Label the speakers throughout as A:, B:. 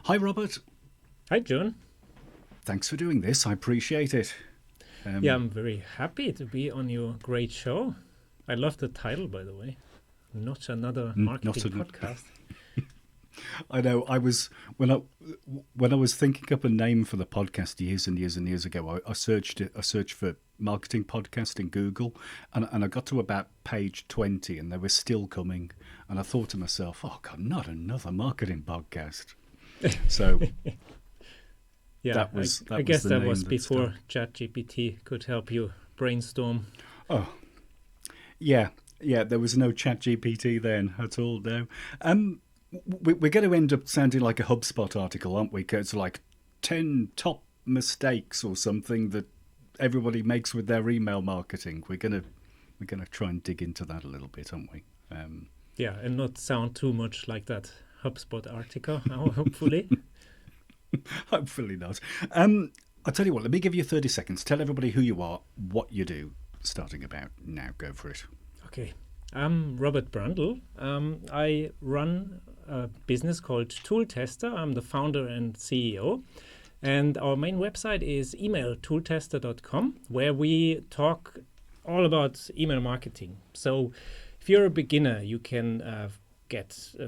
A: Hi, Robert.
B: Hi, John.
A: Thanks for doing this. I appreciate it.
B: I'm very happy to be on your great show. I love the title, by the way. Not another marketing podcast.
A: I know. When I was thinking up a name for the podcast years and years and years ago, I searched for marketing podcast in Google, and I got to about page 20, and they were still coming. And I thought to myself, "Oh God, not another marketing podcast." So.
B: Yeah, I guess that was before ChatGPT could help you brainstorm.
A: Oh, yeah. There was no ChatGPT then at all. No. We're going to end up sounding like a HubSpot article, aren't we? It's like 10 top mistakes or something that everybody makes with their email marketing. We're gonna try and dig into that a little bit, aren't we?
B: Yeah, and not sound too much like that HubSpot article. Hopefully.
A: Hopefully not. I'll tell you what, let me give you 30 seconds. Tell everybody who you are, what you do, starting about now. Go for it.
B: Okay. I'm Robert Brandl. I run a business called ToolTester. I'm the founder and CEO. And our main website is emailtooltester.com, where we talk all about email marketing. So if you're a beginner, you can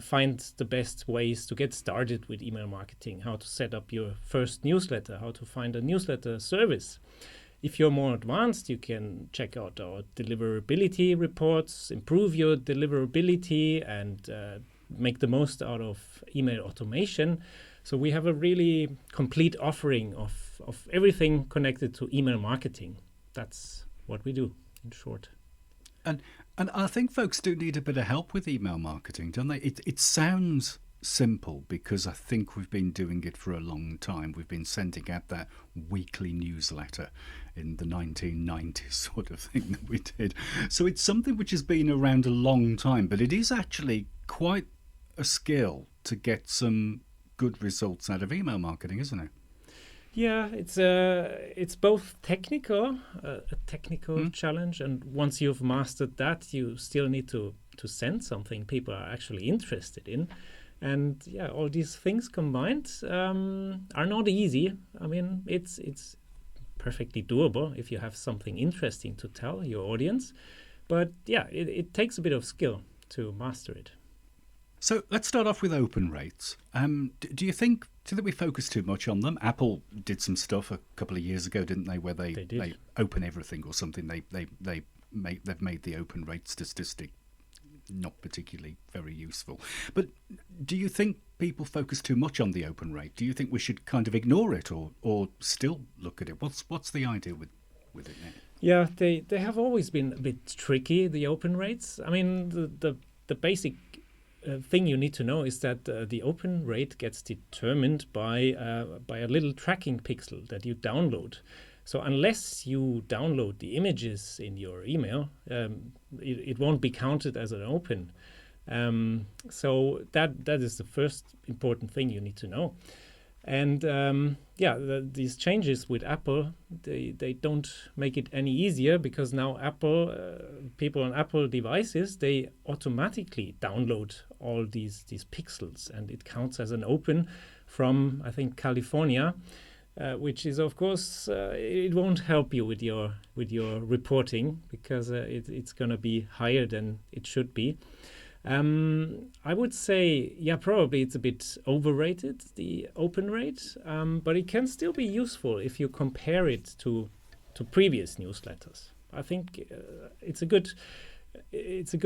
B: find the best ways to get started with email marketing, how to set up your first newsletter, how to find a newsletter service. If you're more advanced, you can check out our deliverability reports, improve your deliverability, and make the most out of email automation. So we have a really complete offering of everything connected to email marketing. That's what we do, in short.
A: And I think folks do need a bit of help with email marketing, don't they? It sounds simple because I think we've been doing it for a long time. We've been sending out that weekly newsletter in the 1990s sort of thing that we did. So it's something which has been around a long time, but it is actually quite a skill to get some good results out of email marketing, isn't it?
B: Yeah, it's both technical, a technical challenge, and once you've mastered that, you still need to send something people are actually interested in. And yeah, all these things combined are not easy. I mean, it's perfectly doable if you have something interesting to tell your audience. But yeah, it takes a bit of skill to master it.
A: So let's start off with open rates. Do you think that we focus too much on them? Apple did some stuff a couple of years ago, didn't they, where they open everything or something. They've made the open rate statistic not particularly very useful. But do you think people focus too much on the open rate? Do you think we should kind of ignore it or still look at it? What's the idea with it now?
B: Yeah, they have always been a bit tricky, the open rates. I mean, the basic thing you need to know is that the open rate gets determined by a little tracking pixel that you download. So unless you download the images in your email, it won't be counted as an open. So that is the first important thing you need to know. And these changes with Apple, they don't make it any easier because now people on Apple devices, they automatically download all these pixels and it counts as an open from, I think, California, which is, of course, it won't help you with your reporting because it's going to be higher than it should be. I would say, probably it's a bit overrated, the open rate, but it can still be useful if you compare it to previous newsletters. I think it's a good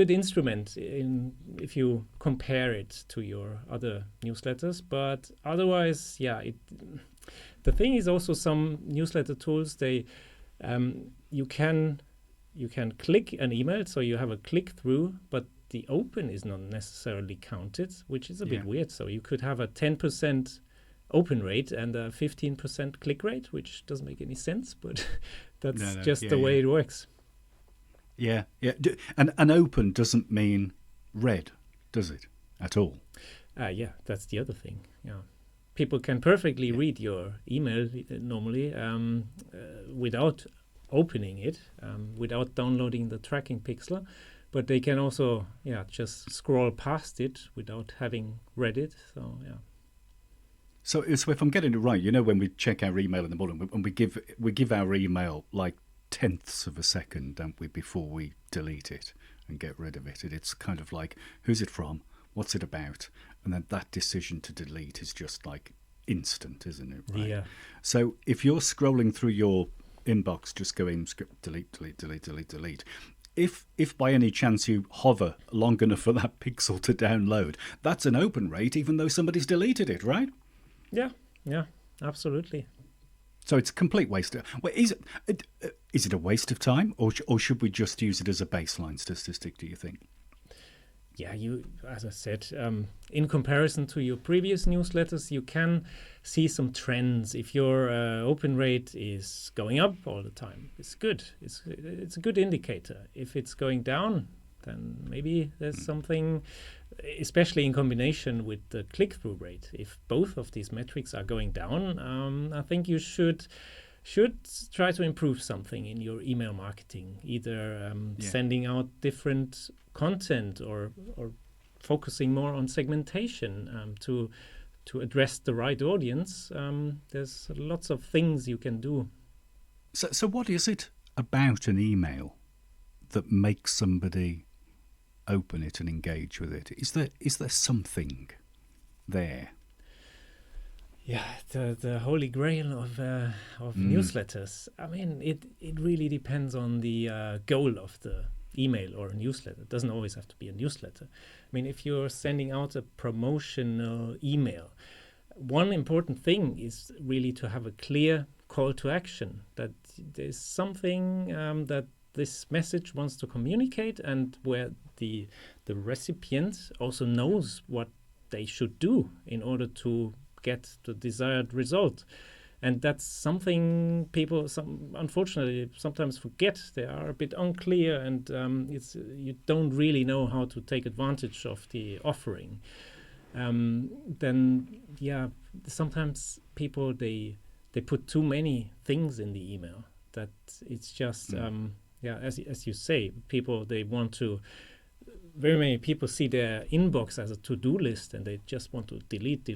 B: instrument if you compare it to your other newsletters. But otherwise, the thing is also some newsletter tools you can click an email, so you have a click through, but the open is not necessarily counted, which is a bit weird. So you could have a 10% open rate and a 15% click rate, which doesn't make any sense, but that's the way it works.
A: Yeah. And an open doesn't mean read, does it, at all?
B: That's the other thing. Yeah. People can perfectly read your email normally without opening it, without downloading the tracking pixel. But they can also, just scroll past it without having read it. So,
A: So if I'm getting it right, when we check our email in the morning, and we give our email like tenths of a second, don't we, before we delete it and get rid of it. It's kind of like, who's it from? What's it about? And then that decision to delete is just like instant, isn't it? Right?
B: Yeah.
A: So if you're scrolling through your inbox, just going delete, delete, delete, delete, delete. If by any chance you hover long enough for that pixel to download, that's an open rate, even though somebody's deleted it, right?
B: Yeah, absolutely.
A: So it's a complete waste. Well, is it a waste of time, or should we just use it as a baseline statistic, do you think?
B: Yeah, as I said, in comparison to your previous newsletters, you can see some trends. If your open rate is going up all the time, it's good. It's a good indicator. If it's going down, then maybe there's something, especially in combination with the click-through rate. If both of these metrics are going down, I think you should try to improve something in your email marketing, either sending out different content or focusing more on segmentation to address the right audience. There's lots of things you can do.
A: So what is it about an email that makes somebody open it and engage with it? Is there something there?
B: Yeah, the holy grail of newsletters. I mean, it really depends on the goal of the email or a newsletter. It doesn't always have to be a newsletter. I mean, if you're sending out a promotional email, one important thing is really to have a clear call to action, that there's something that this message wants to communicate, and where the recipient also knows what they should do in order to get the desired result. And that's something people unfortunately sometimes forget. They are a bit unclear, and you don't really know how to take advantage of the offering. Then sometimes people they put too many things in the email, that it's just as you say, people, they want to. Very many people see their inbox as a to-do list, and they just want to delete.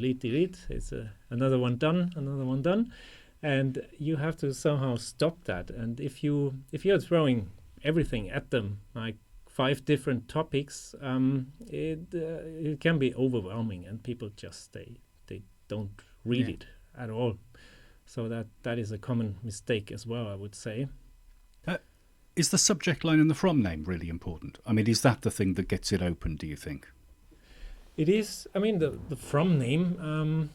B: It's another one done, and you have to somehow stop that. And if you're throwing everything at them, like 5 different topics, it can be overwhelming, and people just they don't read it at all. So that is a common mistake as well, I would say.
A: Is the subject line and the from name really important? I mean, is that the thing that gets it open, do you think?
B: It is. I mean, the from name,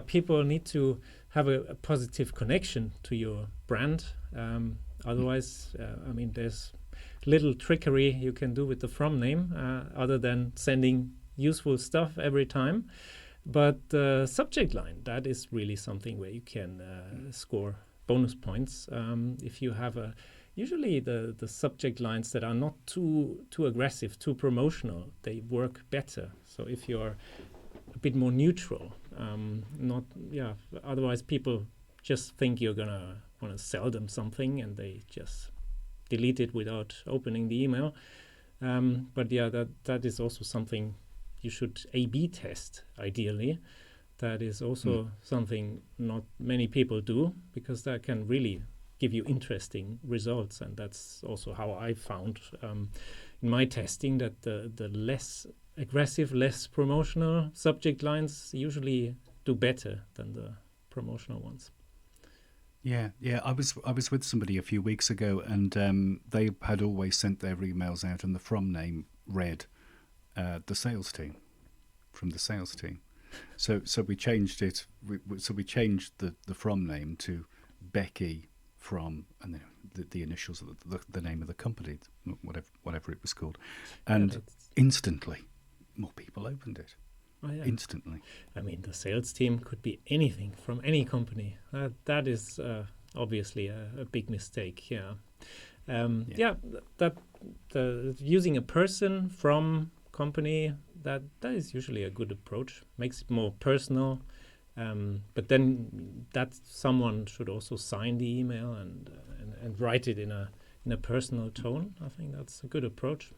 B: people need to have a positive connection to your brand. Otherwise, I mean, there's little trickery you can do with the from name other than sending useful stuff every time. But the subject line, that is really something where you can score bonus points. If you have usually the subject lines that are not too aggressive, too promotional, they work better. So if you're a bit more neutral, otherwise people just think you're gonna want to sell them something, and they just delete it without opening the email. That is also something you should A/B test, ideally. That is also something not many people do, because that can really give you interesting results. And that's also how I found in my testing, that the less aggressive, less promotional subject lines usually do better than the promotional ones.
A: Yeah. I was with somebody a few weeks ago, and they had always sent their emails out, and the from name read the sales team, from the sales team. So we changed it. We changed the from name to Becky from, and the initials of the name of the company, whatever it was called, and instantly more people opened it.
B: Oh, yeah.
A: Instantly.
B: I mean, the sales team could be anything from any company. That is obviously a big mistake. That using a person from company, that is usually a good approach. Makes it more personal. But then that someone should also sign the email and write it in a personal tone. I think that's a good approach.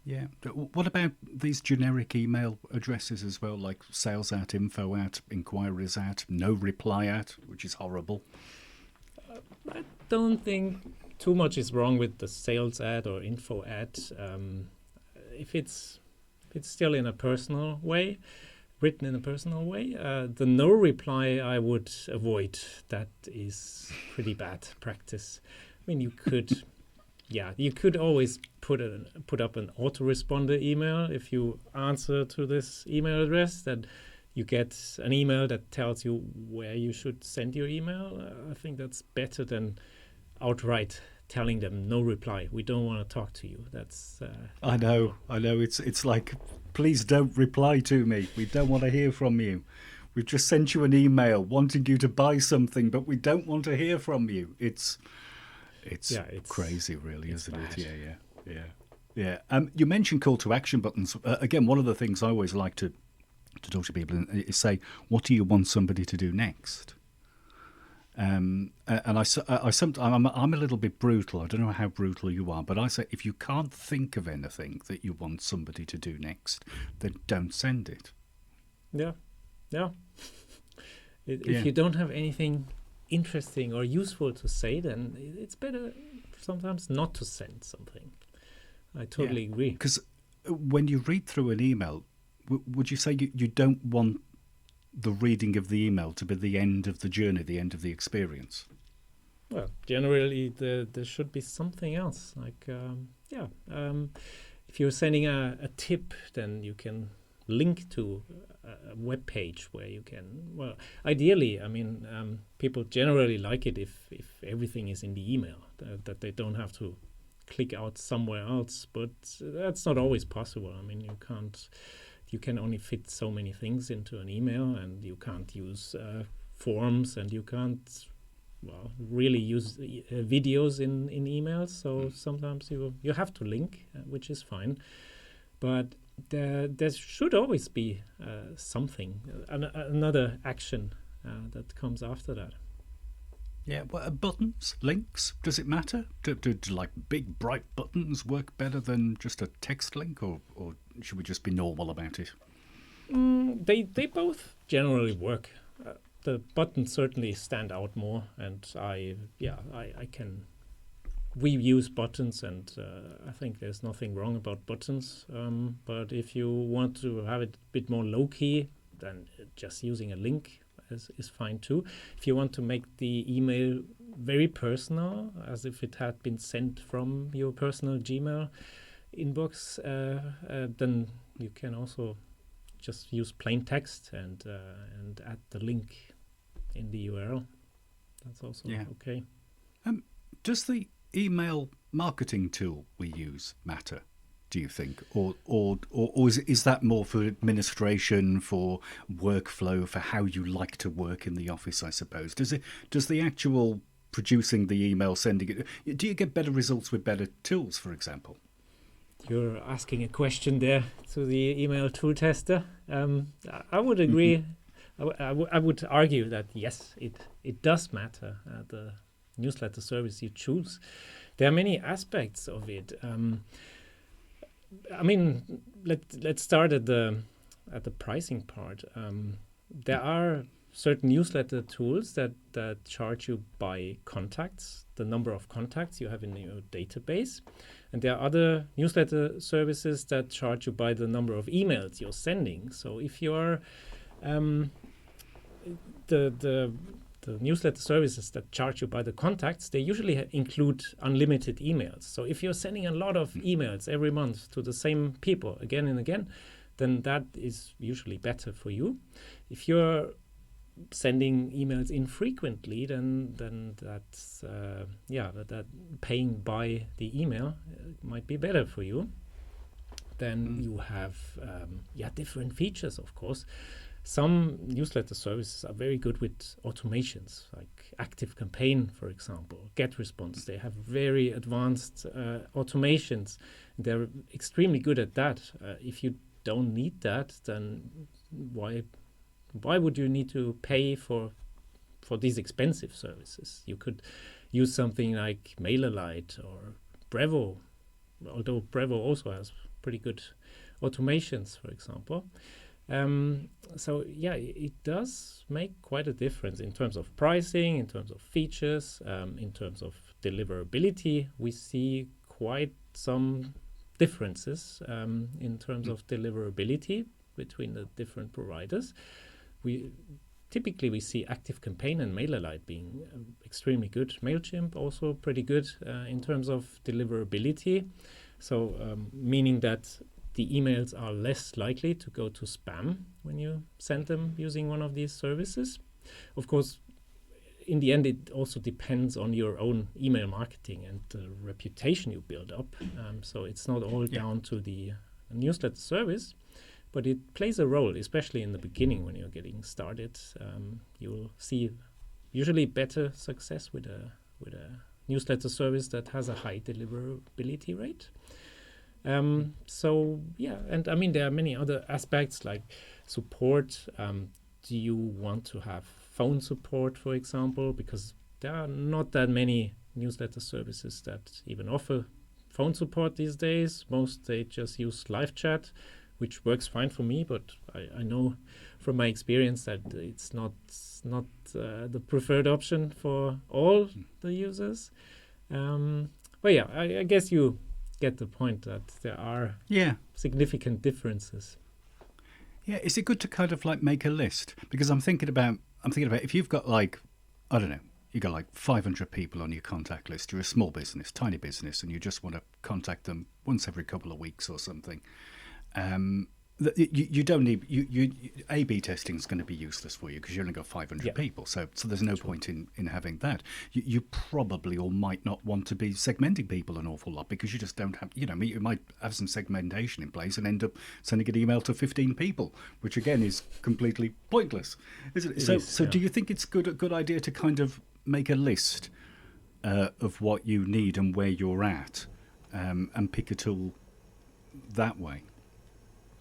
A: Yeah. What about these generic email addresses as well, like sales at, info at, inquiries at, no reply at, which is horrible?
B: I don't think too much is wrong with the sales ad or info ad. If it's still in a personal way, written in a personal way, the no reply I would avoid. That is pretty bad practice. I mean, you could always put up an autoresponder email. If you answer to this email address, that you get an email that tells you where you should send your email. I think that's better than outright telling them no reply. We don't want to talk to you. That's.
A: I know. It's like, please don't reply to me. We don't want to hear from you. We've just sent you an email wanting you to buy something, but we don't want to hear from you. It's crazy, really, isn't it? Yeah. You mentioned call to action buttons. Again, one of the things I always like to talk to people is say, what do you want somebody to do next? And I'm a little bit brutal. I don't know how brutal you are, but I say, if you can't think of anything that you want somebody to do next, then don't send it.
B: Yeah. If you don't have anything interesting or useful to say, then it's better sometimes not to send something. I totally agree.
A: Because when you read through an email, would you say you don't want the reading of the email to be the end of the journey, the end of the experience?
B: Well, generally there should be something else. Like, if you're sending a tip, then you can link to a web page where you can, well, ideally, I mean, people generally like it if everything is in the email, that they don't have to click out somewhere else, but that's not always possible. I mean, you can only fit so many things into an email, and you can't use forms, and you can't, well, really use videos in emails. So sometimes you have to link, which is fine, but there should always be something, another action that comes after that.
A: Yeah, well, buttons, links, does it matter? Do like big bright buttons work better than just a text link, or should we just be normal about it?
B: They both generally work. The buttons certainly stand out more, and we use buttons, and I think there's nothing wrong about buttons. But if you want to have it a bit more low key, then just using a link is fine too. If you want to make the email very personal, as if it had been sent from your personal Gmail inbox, then you can also just use plain text and add the link in the URL. That's also okay.
A: Does the email marketing tool we use matter, do you think, or is that more for administration, for workflow, for how you like to work in the office? I suppose does the actual producing the email, sending it, do you get better results with better tools, for example?
B: You're asking a question there to the email ToolTester. I would agree. I would argue that yes, it does matter, the newsletter service you choose. There are many aspects of it. I mean, let's start at the pricing part. There are certain newsletter tools that charge you by contacts, the number of contacts you have in your database, and there are other newsletter services that charge you by the number of emails you're sending. So if you're the newsletter services that charge you by the contacts, they usually include unlimited emails. So if you're sending a lot of emails every month to the same people again and again, then that is usually better for you. If you're sending emails infrequently, then that's that paying by the email might be better for you. Then you have different features, of course. Some newsletter services are very good with automations, like Active Campaign, for example, GetResponse. They have very advanced automations. They're extremely good at that. If you don't need that, then why would you need to pay for these expensive services? You could use something like MailerLite or Brevo, although Brevo also has pretty good automations, for example. So yeah, it does make quite a difference in terms of pricing, in terms of features, in terms of deliverability. We see quite some differences in terms of deliverability between the different providers. Typically we see ActiveCampaign and MailerLite being extremely good. MailChimp also pretty good in terms of deliverability. So meaning that the emails are less likely to go to spam when you send them using one of these services. Of course, in the end, it also depends on your own email marketing and the reputation you build up. So it's not all down to the newsletter service, but it plays a role, especially in the beginning when you're getting started. You'll see usually better success with a newsletter service that has a high deliverability rate. So yeah, and I mean there are many other aspects like support. Do you want to have phone support, for example? Because there are not that many newsletter services that even offer phone support these days. Most they just use live chat, which works fine for me, but I know from my experience that it's not the preferred option for all the users. But yeah, I guess you get the point that there are significant differences.
A: Yeah, is it good to kind of like make a list? Because I'm thinking about if you've got like, I don't know, you got like 500 people on your contact list. You're a small business, tiny business, and you just want to contact them once every couple of weeks or something. You don't need A/B testing is going to be useless for you because you only got 500 people. So there's no point in having that. You probably or might not want to be segmenting people an awful lot because you just don't have. You might have some segmentation in place and end up sending an email to 15 people, which again is completely pointless, isn't it? So do you think it's a good idea to kind of make a list of what you need and where you're at, and pick a tool that way?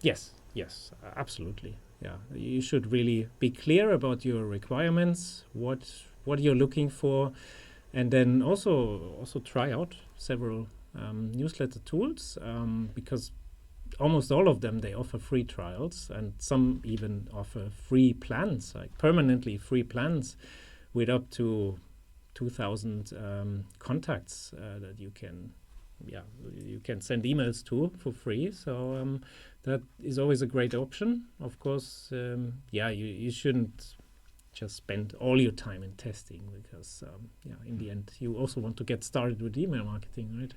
B: Yes, absolutely. Yeah, you should really be clear about your requirements, what you're looking for, and then also try out several newsletter tools because almost all of them, they offer free trials, and some even offer free plans, like permanently free plans with up to 2,000 contacts that you can send emails to for free. So that is always a great option. Of course, you shouldn't just spend all your time in testing because, in the end, you also want to get started with email marketing, right?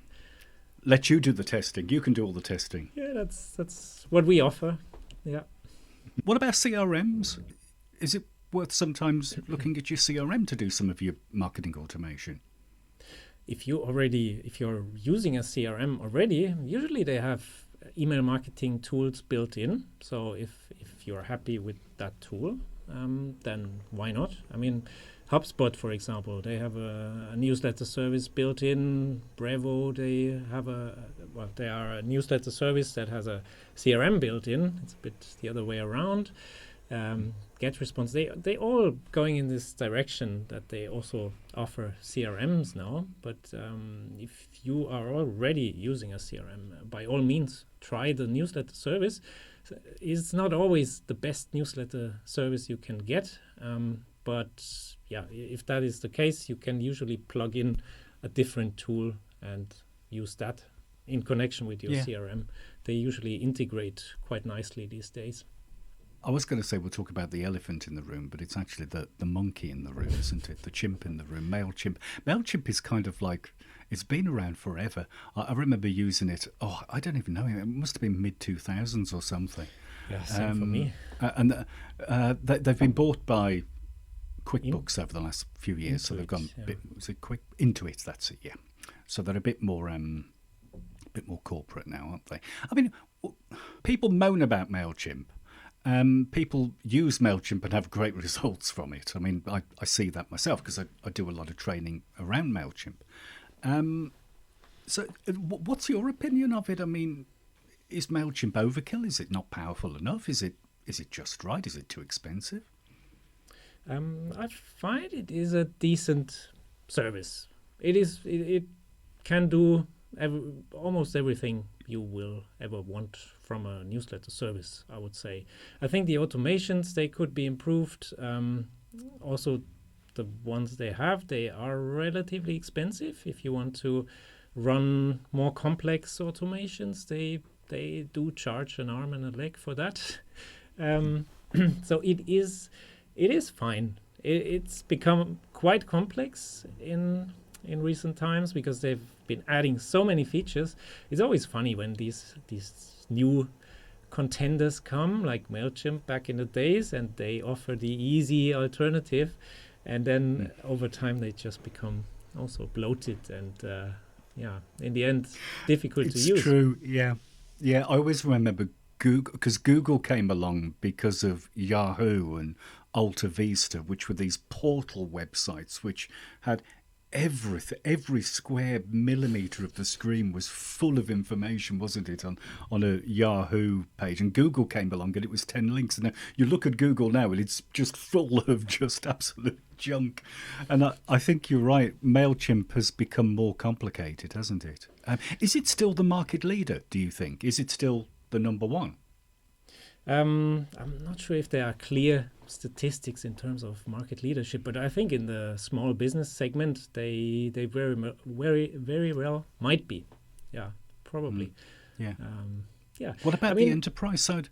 A: Let you do the testing. You can do all the testing.
B: Yeah, that's what we offer. Yeah.
A: What about CRMs? Is it worth sometimes looking at your CRM to do some of your marketing automation?
B: If you're using a CRM already, usually they have email marketing tools built in. So if you're happy with that tool, then why not? I mean, HubSpot, for example, they have a newsletter service built in. Bravo, they are a newsletter service that has a CRM built in. It's a bit the other way around. GetResponse, they all going in this direction that they also offer CRMs now. But if you are already using a CRM, by all means, try the newsletter service. It's not always the best newsletter service you can get, but yeah, if that is the case, you can usually plug in a different tool and use that in connection with your CRM. They usually integrate quite nicely these days.
A: I was going to say we'll talk about the elephant in the room, but it's actually the monkey in the room, isn't it? The chimp in the room, MailChimp. MailChimp is kind of like, it's been around forever. I remember using it, I don't even know, it must have been mid-2000s or something.
B: Yeah, same for me.
A: And they've been bought by QuickBooks over the last few years, so they've gone a bit, Intuit, that's it, yeah. So they're a bit more corporate now, aren't they? I mean, people moan about MailChimp. People use MailChimp and have great results from it. I mean, I see that myself because I do a lot of training around MailChimp. So what's your opinion of it? I mean, is MailChimp overkill? Is it not powerful enough? Is it just right? Is it too expensive?
B: I find it is a decent service. It can do almost everything you will ever want from a newsletter service, I would say. I think the automations, they could be improved. Also, the ones they are relatively expensive. If you want to run more complex automations, they do charge an arm and a leg for that. So it is fine. It's become quite complex in recent times because they've been adding so many features. It's always funny when these new contenders come, like MailChimp back in the days, and they offer the easy alternative, and then over time they just become also bloated and in the end difficult to use.
A: It's true. Yeah. I always remember Google, because Google came along because of Yahoo and Alta Vista, which were these portal websites which had everything. Every square millimeter of the screen was full of information, wasn't it, on a Yahoo page? And Google came along and it was 10 links. And now you look at Google now and it's just full of just absolute junk. And I think you're right. MailChimp has become more complicated, hasn't it? Is it still the market leader, do you think? Is it still the number one?
B: I'm not sure if there are clear statistics in terms of market leadership, but I think in the small business segment, they very well might be. Yeah, probably.
A: Yeah.
B: Yeah.
A: What about the enterprise side?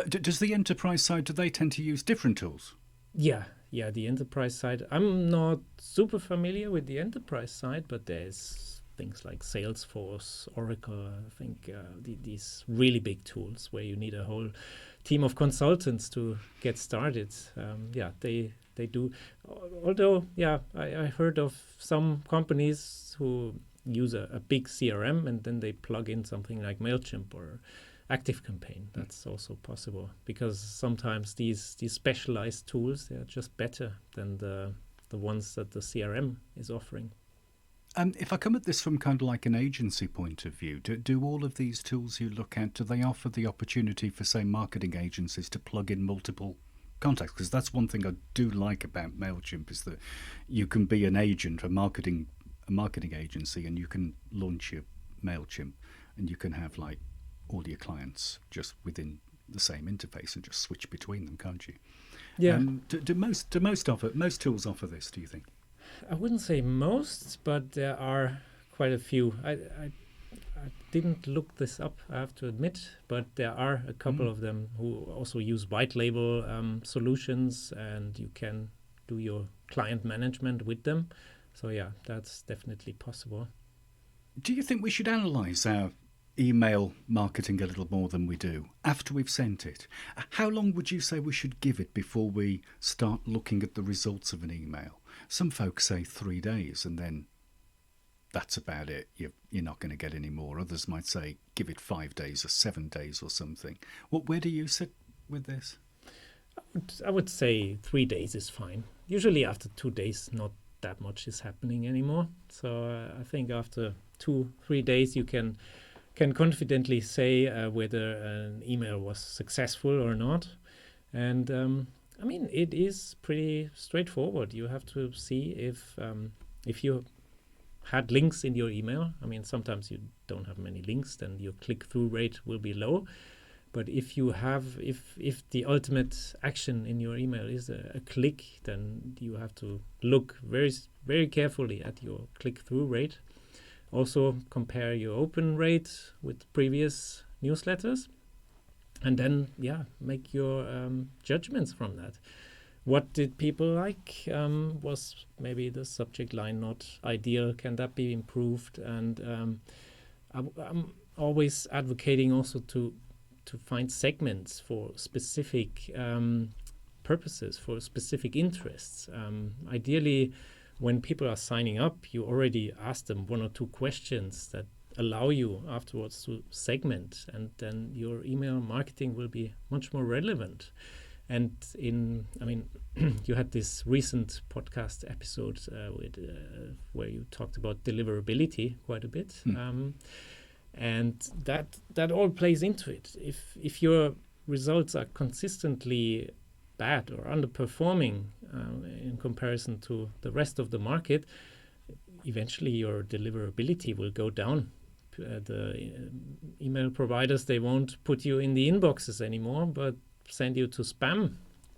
A: Does the enterprise side, do they tend to use different tools?
B: Yeah, the enterprise side. I'm not super familiar with the enterprise side, but there's things like Salesforce, Oracle, I think these really big tools where you need a whole team of consultants to get started. They do. Although, I heard of some companies who use a big CRM and then they plug in something like MailChimp or ActiveCampaign. That's also possible because sometimes these specialized tools, they are just better than the ones that the CRM is offering.
A: If I come at this from kind of like an agency point of view, do all of these tools you look at, do they offer the opportunity for, say, marketing agencies to plug in multiple contacts? Because that's one thing I do like about MailChimp is that you can be an agent, a marketing agency, and you can launch your MailChimp and you can have like all your clients just within the same interface and just switch between them, can't you?
B: Yeah.
A: Do most tools offer this, do you think?
B: I wouldn't say most, but there are quite a few. I didn't look this up, I have to admit, but there are a couple of them who also use white label solutions, and you can do your client management with them. So yeah, that's definitely possible.
A: Do you think we should analyse our email marketing a little more than we do after we've sent it? How long would you say we should give it before we start looking at the results of an email? Some folks say 3 days and then that's about it. You're not going to get any more. Others might say give it 5 days or 7 days or something. Where do you sit with this?
B: I would say 3 days is fine. Usually after 2 days, not that much is happening anymore. So I think after 2-3 days you can confidently say whether an email was successful or not. And it is pretty straightforward. You have to see if you had links in your email. Sometimes you don't have many links, then your click-through rate will be low. But if you have, if the ultimate action in your email is a click, then you have to look very, very carefully at your click-through rate. Also compare your open rate with previous newsletters. And then, make your judgments from that. What did people like? Was maybe the subject line not ideal? Can that be improved? And I'm always advocating also to find segments for specific purposes, for specific interests. Ideally, when people are signing up, you already ask them 1 or 2 questions that allow you afterwards to segment, and then your email marketing will be much more relevant. And you had this recent podcast episode where you talked about deliverability quite a bit. And that all plays into it. If your results are consistently bad or underperforming in comparison to the rest of the market, eventually your deliverability will go down the email providers, they won't put you in the inboxes anymore, but send you to spam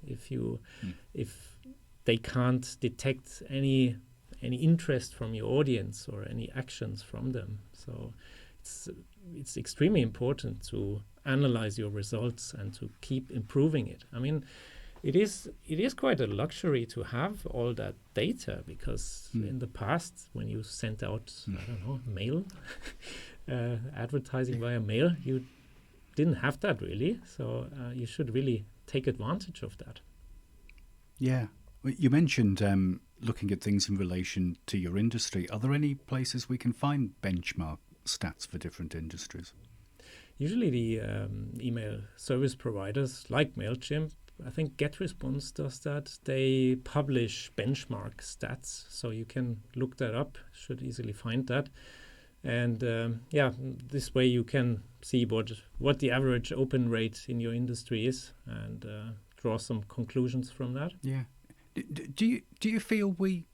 B: if they can't detect any interest from your audience or any actions from them. So it's extremely important to analyze your results and to keep improving it. I mean, it is quite a luxury to have all that data, because in the past, when you sent out, I don't know, mail, advertising via mail, you didn't have that really. So you should really take advantage of that.
A: Yeah. You mentioned looking at things in relation to your industry. Are there any places we can find benchmark stats for different industries?
B: Usually the email service providers like MailChimp, I think GetResponse does that. They publish benchmark stats, so you can look that up, should easily find that. And this way you can see what the average open rate in your industry is, and draw some conclusions from that.
A: Yeah. Do you feel we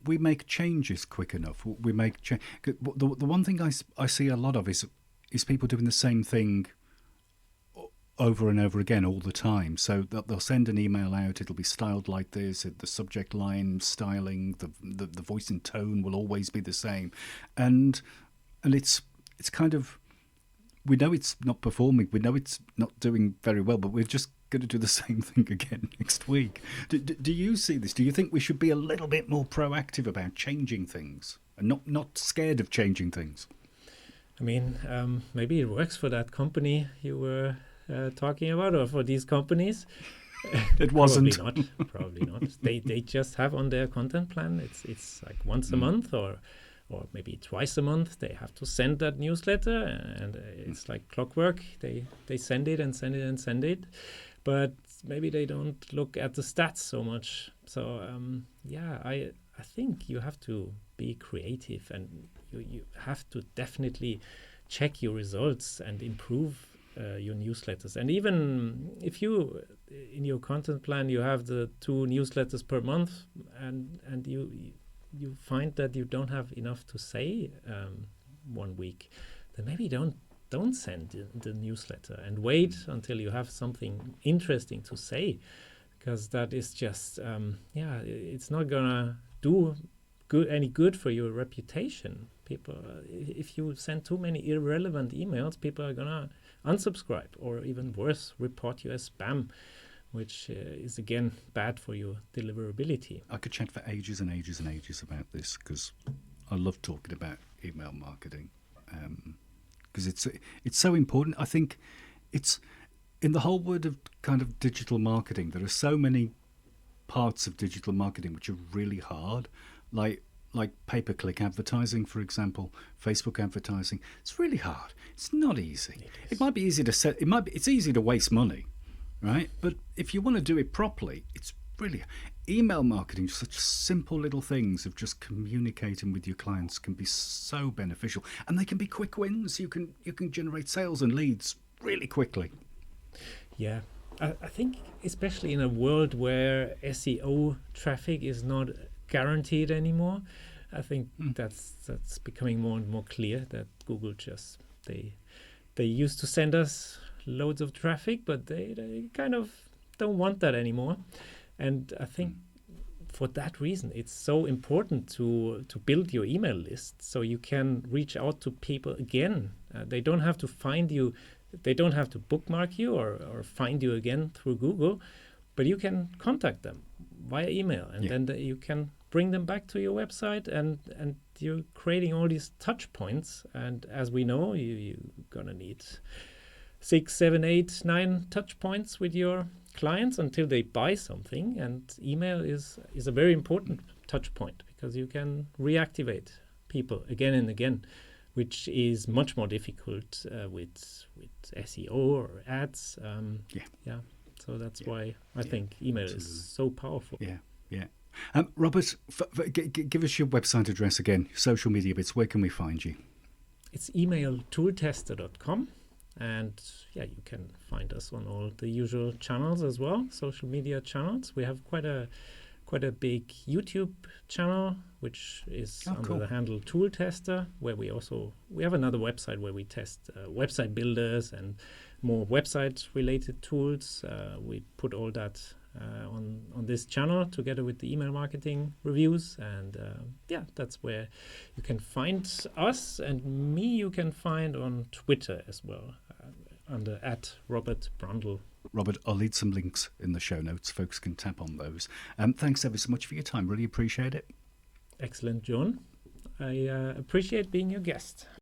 A: make changes quick enough? We make the one thing I see a lot of is people doing the same thing over and over again all the time. So they'll send an email out, it'll be styled like this, the subject line styling, the voice and tone will always be the same, and it's kind of, we know it's not performing, we know it's not doing very well, but we're just going to do the same thing again next week. Do you see this? Do you think we should be a little bit more proactive about changing things and not scared of changing things?
B: I mean, maybe it works for that company you were talking about, or for these companies.
A: It wasn't.
B: Probably not. They just have on their content plan, it's like once a month or maybe twice a month they have to send that newsletter, and it's like clockwork. They send it and send it and send it, but maybe they don't look at the stats so much. So I think you have to be creative, and you have to definitely check your results and improve your newsletters. And even if you, in your content plan, you have the 2 newsletters per month, and you find that you don't have enough to say one week, then maybe don't send the newsletter and wait until you have something interesting to say, because that is just it's not gonna do any good for your reputation. People, if you send too many irrelevant emails, people are gonna unsubscribe, or even worse, report you as spam, which is again bad for your deliverability.
A: I could chat for ages and ages and ages about this, because I love talking about email marketing, because it's so important. I think it's in the whole world of kind of digital marketing. There are so many parts of digital marketing which are really hard, like pay-per-click advertising, for example, Facebook advertising. It's really hard. It's not easy. It might be easy to set. It's easy to waste money, right? But if you want to do it properly, it's really email marketing. Such simple little things of just communicating with your clients can be so beneficial, and they can be quick wins. You can generate sales and leads really quickly.
B: Yeah, I think especially in a world where SEO traffic is not guaranteed anymore, I think that's becoming more and more clear that Google just they used to send us loads of traffic, but they kind of don't want that anymore. And I think for that reason it's so important to build your email list, so you can reach out to people again. They don't have to find you, they don't have to bookmark you or find you again through Google, but you can contact them via email, and then you can bring them back to your website, and you're creating all these touch points. And as we know, you're gonna need 6, 7, 8, 9 touch points with your clients until they buy something, and email is a very important touch point, because you can reactivate people again and again, which is much more difficult with SEO or ads. So that's why I think email is so powerful.
A: Robert, give us your website address again, social media bits. Where can we find you?
B: It's email.tooltester.com, and you can find us on all the usual channels as well, social media channels. We have quite quite a big YouTube channel, which is under the handle ToolTester, where we have another website where we test website builders and more website-related tools. We put all that on this channel together with the email marketing reviews, and that's where you can find us, and me you can find on Twitter as well, under @RobertBrandl.
A: Robert, I'll leave some links in the show notes. Folks can tap on those. Thanks ever so much for your time. Really appreciate it.
B: Excellent, John. I appreciate being your guest.